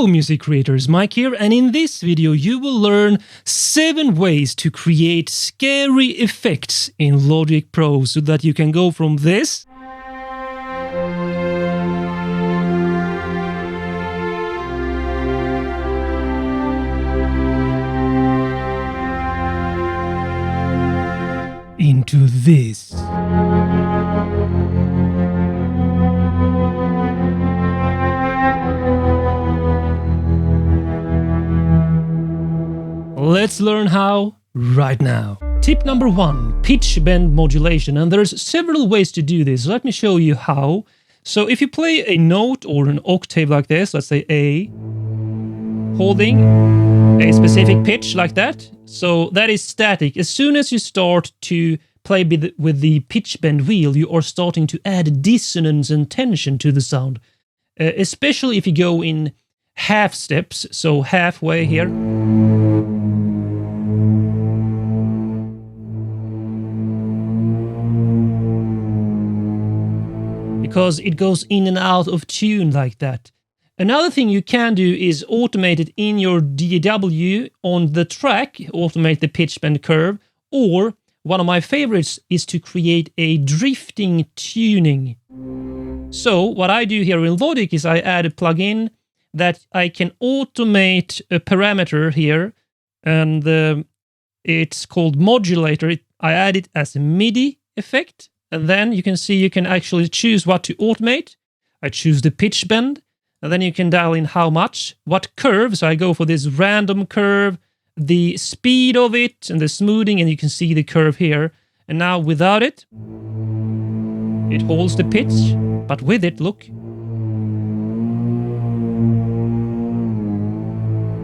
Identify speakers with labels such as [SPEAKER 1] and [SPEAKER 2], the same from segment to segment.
[SPEAKER 1] Hello music creators, Mike here, and in this video you will learn 7 ways to create scary effects in Logic Pro so that you can go from this into this. Let's learn how right now. Tip number 1, pitch bend modulation, and there's several ways to do this. Let me show you how. So if you play a note or an octave like this, let's say A, holding a specific pitch like that, so that is static. As soon as you start to play with the pitch bend wheel, you are starting to add dissonance and tension to the sound, especially if you go in half steps, so halfway here. Because it goes in and out of tune like that. Another thing you can do is automate it in your DAW on the track, automate the pitch bend curve, or one of my favorites is to create a drifting tuning. So what I do here in Logic is I add a plugin that I can automate a parameter here, and it's called Modulator. I add it as a MIDI effect. And then you can see you can actually choose what to automate. I choose the pitch bend, and then you can dial in how much, what curve. So I go for this random curve, the speed of it, and the smoothing, and you can see the curve here. And now without it, it holds the pitch, but with it, look.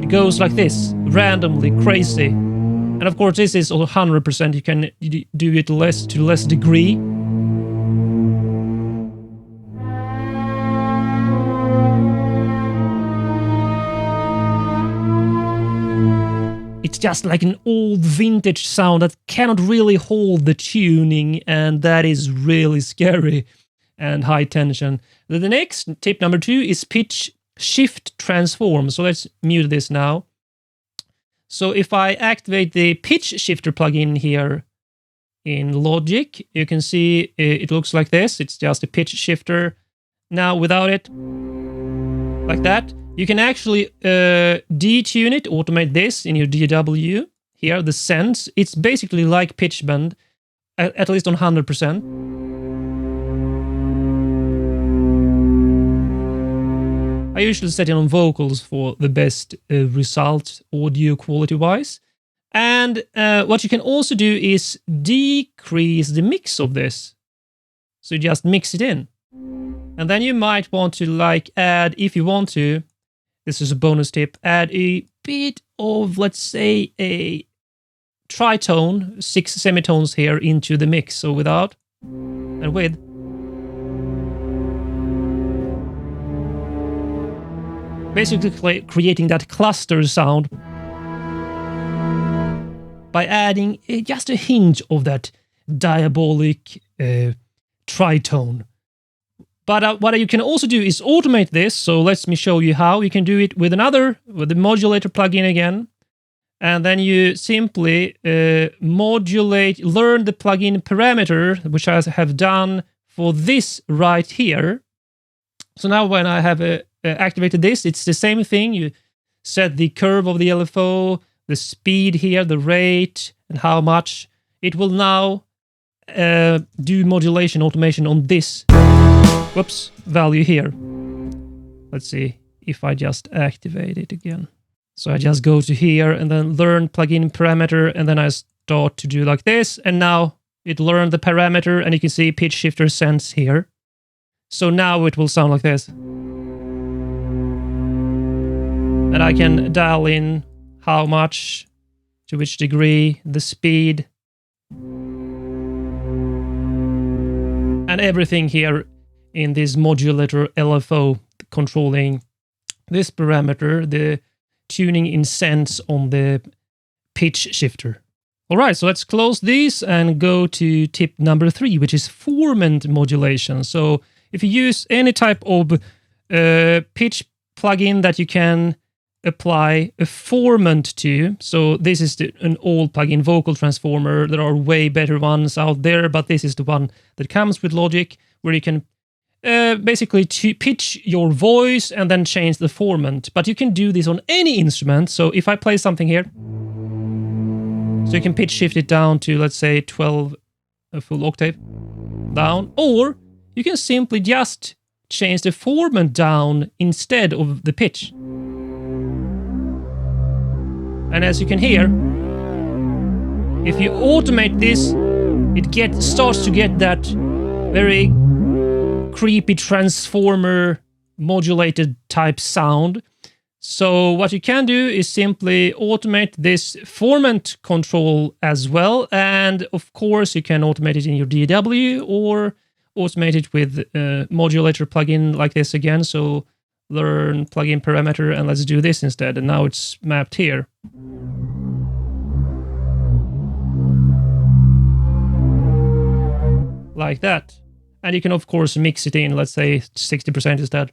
[SPEAKER 1] It goes like this, randomly, crazy. And of course, this is 100%. You can do it to less degree. It's just like an old vintage sound that cannot really hold the tuning, and that is really scary and high tension. The next tip number 2 is pitch shift transform. So let's mute this now. So if I activate the pitch shifter plugin here in Logic, you can see it looks like this. It's just a pitch shifter. Now without it, like that, you can actually detune it, automate this in your DAW. Here, the sense, it's basically like pitch bend, at least on 100%. I usually set it on vocals for the best result audio quality-wise. And what you can also do is decrease the mix of this. So you just mix it in. And then you might want to like add, if you want to, this is a bonus tip, add a bit of, let's say, a tritone, 6 semitones here into the mix. So without and with. Basically creating that cluster sound by adding just a hint of that diabolic tritone. But what you can also do is automate this. So let me show you how. You can do it with the modulator plugin again. And then you simply modulate, learn the plugin parameter, which I have done for this right here. So now when I have activated this, it's the same thing. You set the curve of the LFO, the speed here, the rate, and how much. It will now do modulation automation on this value here. Let's see if I just activate it again. So I just go to here and then learn plugin parameter, and then I start to do like this, and now it learned the parameter, and you can see pitch shifter sense here. So now it will sound like this. And I can dial in how much, to which degree, the speed, and everything here in this modulator LFO, controlling this parameter, the tuning in sense on the pitch shifter. All right, so let's close these and go to tip number 3, which is formant modulation. So if you use any type of pitch plugin that you can apply a formant to. So this is an old plugin, Vocal Transformer. There are way better ones out there, but this is the one that comes with Logic, where you can basically pitch your voice and then change the formant. But you can do this on any instrument. So if I play something here, so you can pitch shift it down to, let's say, 12, a full octave down, or you can simply just change the formant down instead of the pitch. And as you can hear, if you automate this, it starts to get that very creepy transformer modulated type sound. So what you can do is simply automate this formant control as well. And of course, you can automate it in your DAW or automate it with a modulator plugin like this again. So learn plugin parameter, and let's do this instead. And now it's mapped here. Like that. And you can of course mix it in, let's say 60% instead.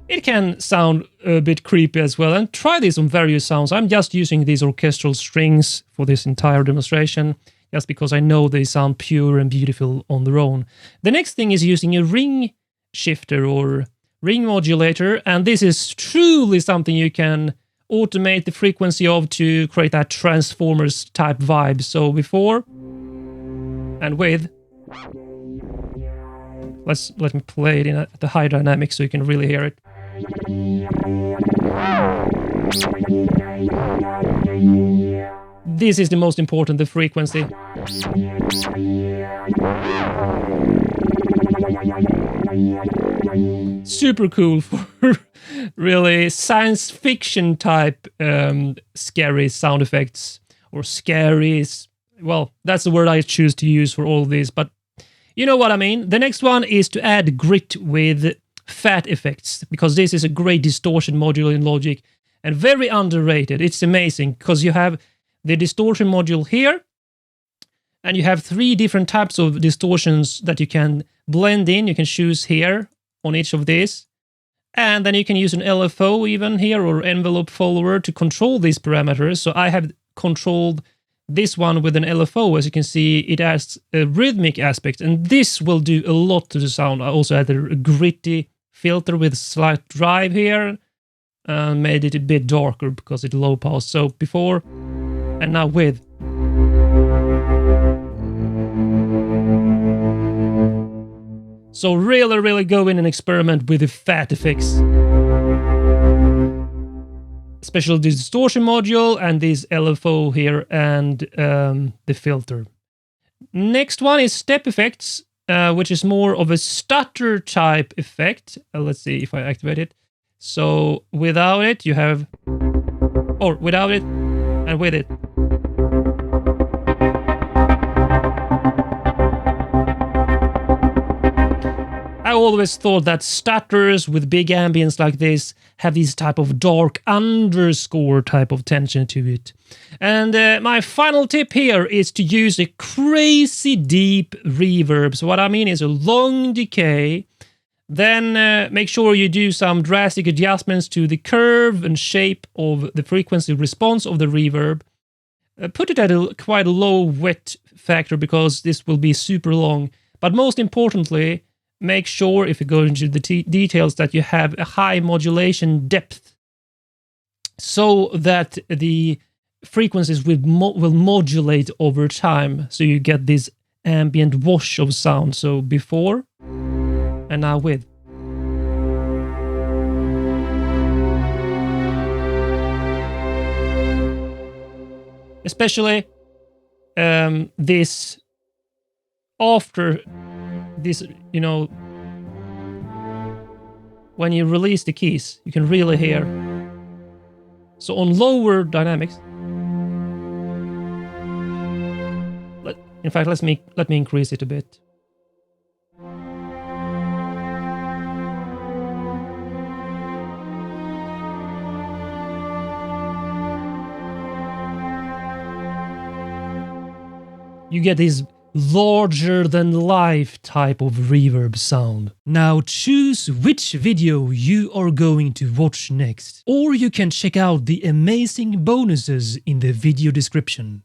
[SPEAKER 1] It can sound a bit creepy as well, and try this on various sounds. I'm just using these orchestral strings for this entire demonstration, just because I know they sound pure and beautiful on their own. The next thing is using a ring shifter or ring modulator, and this is truly something you can automate the frequency of to create that Transformers type vibe. So before and with, let me play it in the high dynamics so you can really hear it. This is the most important, the frequency. Super cool for really science fiction type scary sound effects, or scary. Well, that's the word I choose to use for all of these, but you know what I mean. The next one is to add grit with fat effects, because this is a great distortion module in Logic and very underrated. It's amazing because you have the distortion module here, and you have 3 different types of distortions that you can blend in. You can choose here on each of these, and then you can use an LFO even here, or envelope follower, to control these parameters. So I have controlled this one with an LFO. As you can see, it adds a rhythmic aspect, and this will do a lot to the sound. I also added a gritty filter with slight drive here, and made it a bit darker because it's low pass. So before and now with. So really go in and experiment with the fat effects. Especially the distortion module and this LFO here and the filter. Next one is step effects, which is more of a stutter type effect. Let's see if I activate it. So without it, you have, or without it and with it. I always thought that stutters with big ambience like this have this type of dark underscore type of tension to it. And my final tip here is to use a crazy deep reverb. So what I mean is a long decay. Then make sure you do some drastic adjustments to the curve and shape of the frequency response of the reverb. Put it at a quite low wet factor because this will be super long. But most importantly, make sure, if you go into the details, that you have a high modulation depth so that the frequencies will modulate over time, so you get this ambient wash of sound. So before and now with. Especially this after this, you know, when you release the keys, you can really hear. So on lower dynamics, in fact, let me increase it a bit. You get this larger than life type of reverb sound. Now choose which video you are going to watch next, or you can check out the amazing bonuses in the video description.